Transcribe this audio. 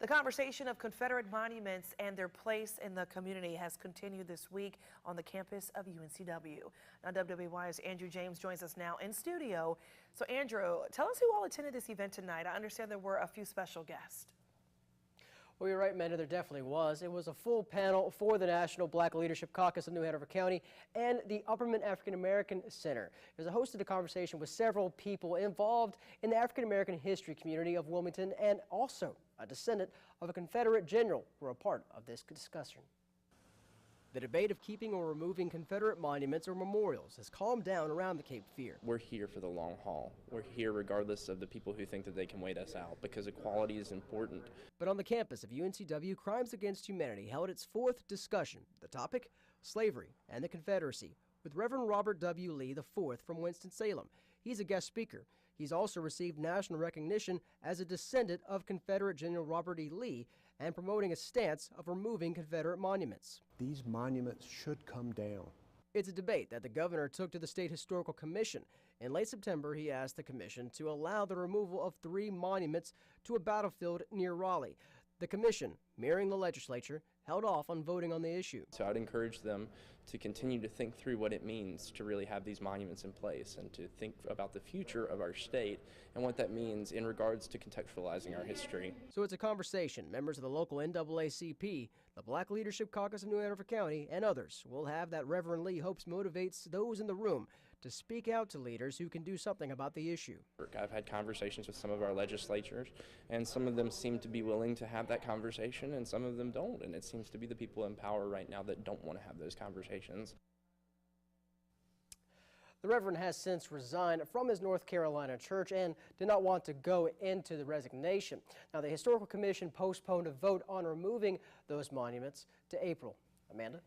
The conversation of Confederate monuments and their place in the community has continued this week on the campus of UNCW. Now, WWY's Andrew James joins us now in studio. So, Andrew, tell us who all attended this event tonight. I understand there were a few special guests. Well, you're right, Amanda, there definitely was. It was a full panel for the National Black Leadership Caucus of New Hanover County and the Upperman African American Center. It was a hosted a conversation with several people involved in the African American history community of Wilmington, and also a descendant of a Confederate general were a part of this discussion. The debate of keeping or removing Confederate monuments or memorials has calmed down around the Cape Fear. We're here for the long haul. We're here regardless of the people who think that they can wait us out, because equality is important. But on the campus of UNCW, Crimes Against Humanity held its fourth discussion. The topic, slavery and the Confederacy, with Reverend Robert W. Lee IV from Winston-Salem. He's a guest speaker. He's also received national recognition as a descendant of Confederate General Robert E. Lee and promoting a stance of removing Confederate monuments. These monuments should come down. It's a debate that the governor took to the State Historical Commission. In late September, he asked the commission to allow the removal of 3 monuments to a battlefield near Raleigh. The commission, mirroring the legislature, held off on voting on the issue. So I'd encourage them to continue to think through what it means to really have these monuments in place, and to think about the future of our state and what that means in regards to contextualizing our history. So it's a conversation members of the local NAACP, the Black Leadership Caucus of New Hanover County, and others will have that Reverend Lee hopes motivates those in the room to speak out to leaders who can do something about the issue. I've had conversations with some of our legislators, and some of them seem to be willing to have that conversation, and some of them don't, and it seems to be the people in power right now that don't want to have those conversations. The Reverend has since resigned from his North Carolina church and did not want to go into the resignation. Now, the Historical Commission postponed a vote on removing those monuments to April. Amanda?